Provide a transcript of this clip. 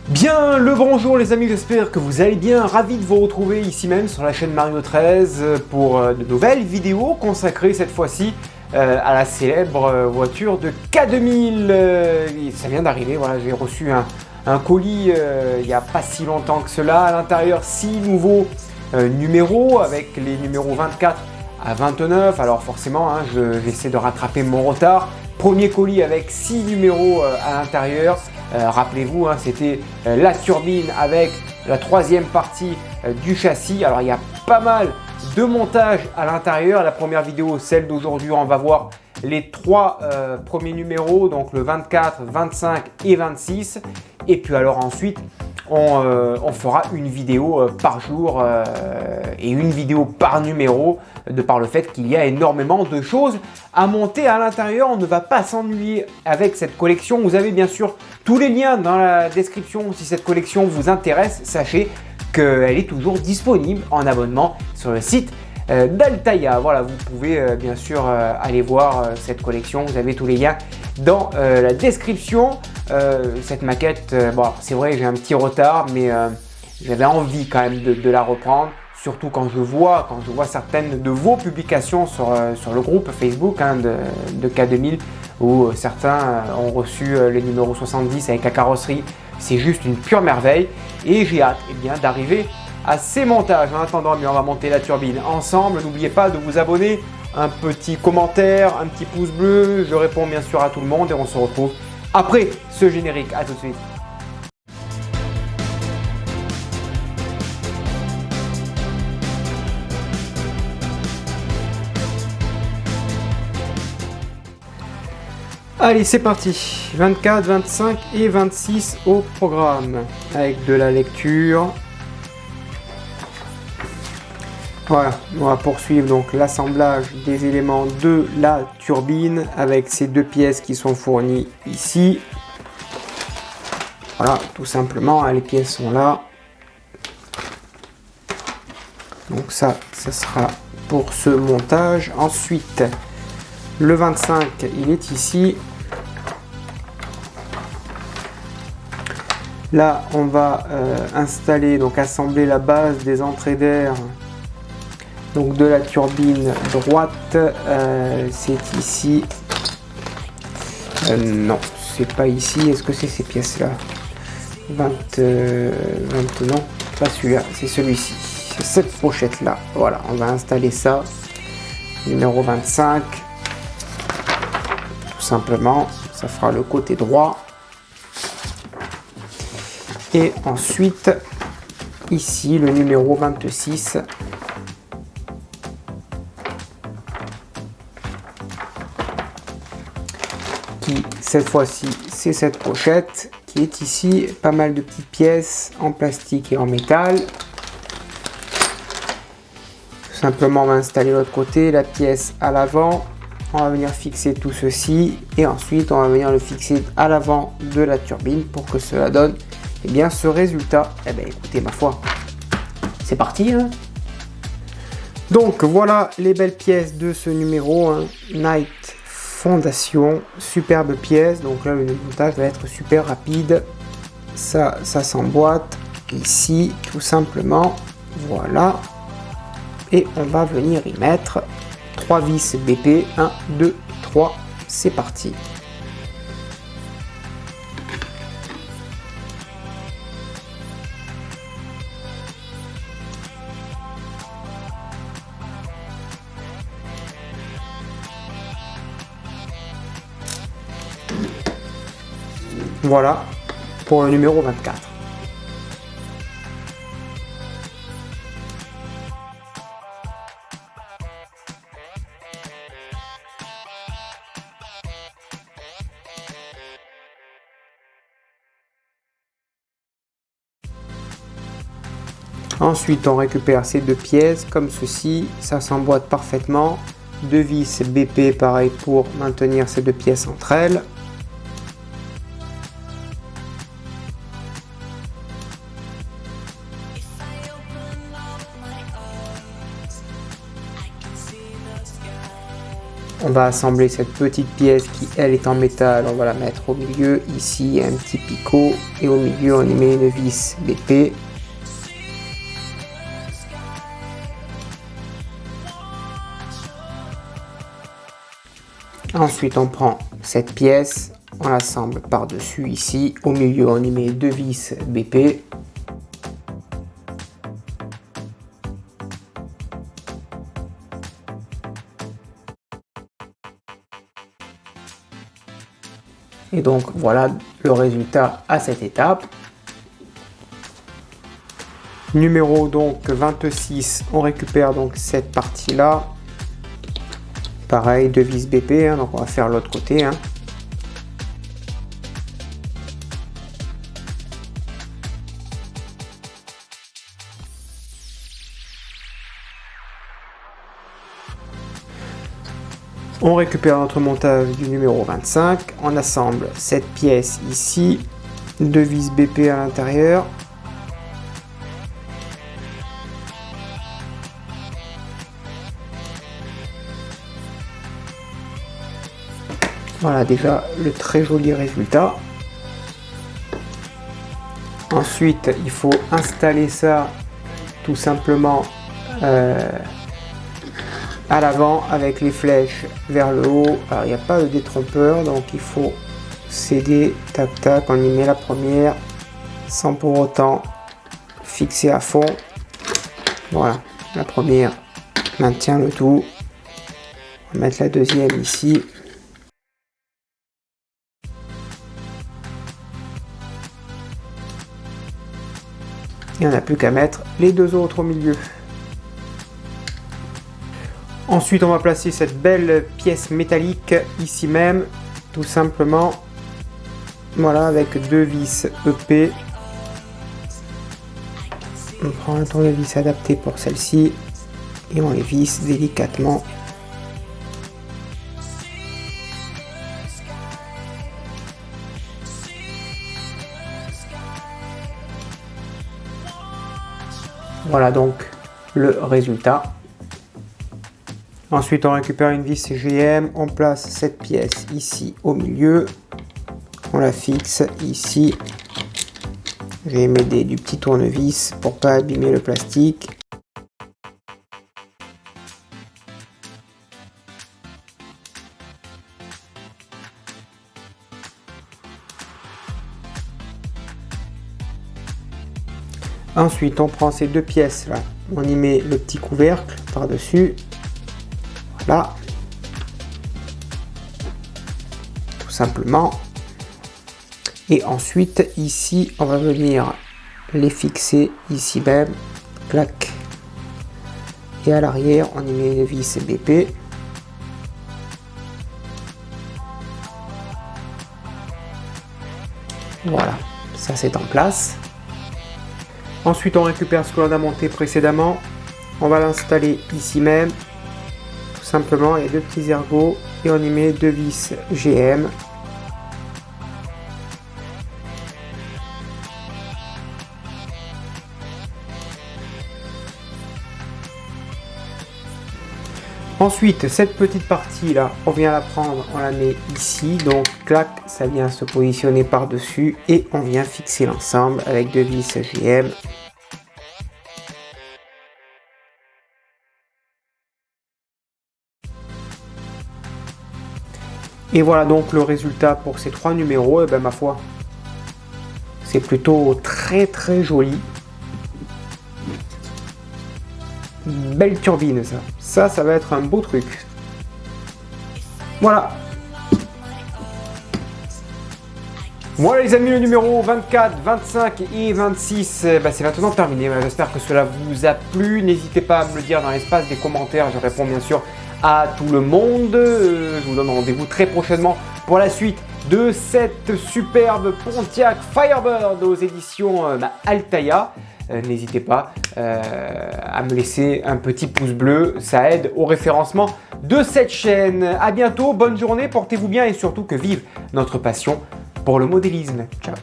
Bien le bonjour les amis, j'espère que vous allez bien, ravi de vous retrouver ici même sur la chaîne Mario 13 pour de nouvelles vidéos consacrées cette fois-ci à la célèbre voiture de K2000. Ça vient d'arriver, voilà, j'ai reçu un colis il n'y a pas si longtemps que cela. À l'intérieur 6 nouveaux numéros avec les numéros 24 à 29, alors forcément j'essaie de rattraper mon retard. Premier colis avec 6 numéros à l'intérieur. Rappelez-vous, c'était la turbine avec la troisième partie du châssis. Alors il y a pas mal de montage à l'intérieur. La première vidéo, celle d'aujourd'hui, on va voir les trois premiers numéros, donc le 24, 25 et 26. Et puis alors ensuite, on fera une vidéo par jour et une vidéo par numéro, de par le fait qu'il y a énormément de choses à monter à l'intérieur. On ne va pas s'ennuyer avec cette collection. Vous avez bien sûr tous les liens dans la description. Si cette collection vous intéresse, sachez qu'elle est toujours disponible en abonnement sur le site d'Altaïa. Voilà, vous pouvez bien sûr aller voir cette collection. Vous avez tous les liens dans la description. Cette maquette, bon, c'est vrai, j'ai un petit retard, mais j'avais envie quand même de la reprendre. Surtout quand je vois certaines de vos publications sur le groupe Facebook de K2000 où certains ont reçu le numéro 70 avec la carrosserie. C'est juste une pure merveille et j'ai hâte d'arriver à ces montages. En attendant, on va monter la turbine ensemble. N'oubliez pas de vous abonner, un petit commentaire, un petit pouce bleu. Je réponds bien sûr à tout le monde et on se retrouve après ce générique. À tout de suite. Allez, c'est parti, 24, 25 et 26 au programme, avec de la lecture. Voilà, on va poursuivre donc l'assemblage des éléments de la turbine, avec ces deux pièces qui sont fournies ici. Voilà, tout simplement, les pièces sont là. Donc ça sera pour ce montage. Ensuite, le 25, il est ici. Là, on va installer, donc assembler la base des entrées d'air donc de la turbine droite. C'est ici. Non, c'est pas ici. Est-ce que c'est ces pièces-là 20, non, pas celui-là, c'est celui-ci. C'est cette pochette-là. Voilà, on va installer ça. Numéro 25. Tout simplement, ça fera le côté droit. Et ensuite, ici, le numéro 26. Qui, cette fois-ci, c'est cette pochette qui est ici. Pas mal de petites pièces en plastique et en métal. Tout simplement, on va installer l'autre côté, la pièce à l'avant. On va venir fixer tout ceci. Et ensuite, on va venir le fixer à l'avant de la turbine pour que cela donne ce résultat. Écoutez, ma foi, c'est parti. Donc voilà les belles pièces de ce numéro. Night Fondation, superbe pièce. Donc là, le montage va être super rapide. Ça s'emboîte ici, tout simplement. Voilà. Et on va venir y mettre 3 vis BP. 1, 2, 3. C'est parti. Voilà pour le numéro 24. Ensuite, on récupère ces deux pièces comme ceci. Ça s'emboîte parfaitement. 2 vis BP, pareil pour maintenir ces deux pièces entre elles. on va assembler cette petite pièce qui, elle, est en métal. On va la mettre au milieu. Ici, il y a un petit picot. Et au milieu, on y met une vis BP. Ensuite, on prend cette pièce, on l'assemble par-dessus ici. Au milieu, on y met 2 vis BP. Et donc, voilà le résultat à cette étape. Numéro donc 26, on récupère donc cette partie-là. Pareil, 2 vis BP, donc on va faire l'autre côté. On récupère notre montage du numéro 25, on assemble cette pièce ici, 2 vis BP à l'intérieur. Voilà déjà le très joli résultat. Ensuite, il faut installer ça tout simplement à l'avant avec les flèches vers le haut. Alors il n'y a pas de détrompeur, donc il faut céder, tac tac, on y met la première sans pour autant fixer à fond. Voilà, la première maintient le tout. On va mettre la deuxième ici. Et on n'a plus qu'à mettre les 2 autres au milieu. Ensuite, on va placer cette belle pièce métallique ici même, tout simplement. Voilà, avec 2 vis EP. On prend un tournevis adapté pour celle-ci et on les visse délicatement. Voilà donc le résultat. Ensuite, on récupère une vis CGM, on place cette pièce ici au milieu, on la fixe ici. J'ai m'aider du petit tournevis pour pas abîmer le plastique. Ensuite, on prend ces 2 pièces là, on y met le petit couvercle par-dessus. Voilà, tout simplement. Et ensuite, ici, on va venir les fixer ici même, clac. Et à l'arrière, on y met une vis BP. Voilà, ça c'est en place. Ensuite, on récupère ce que l'on a monté précédemment. On va l'installer ici même. Tout simplement, il y a 2 petits ergots et on y met 2 vis GM. Ensuite, cette petite partie là, on vient la prendre, on la met ici, donc clac, ça vient se positionner par-dessus et on vient fixer l'ensemble avec 2 vis GM. Et voilà donc le résultat pour ces 3 numéros, et ben ma foi, c'est plutôt très joli. Belle turbine ça. Ça va être un beau truc. Voilà. Voilà les amis, le numéro 24, 25 et 26, c'est maintenant terminé. J'espère que cela vous a plu. N'hésitez pas à me le dire dans l'espace des commentaires. Je réponds bien sûr à tout le monde. Je vous donne rendez-vous très prochainement pour la suite de cette superbe Pontiac Firebird aux éditions Altaïa. N'hésitez pas à me laisser un petit pouce bleu, ça aide au référencement de cette chaîne. À bientôt, bonne journée, portez-vous bien et surtout que vive notre passion pour le modélisme. Ciao.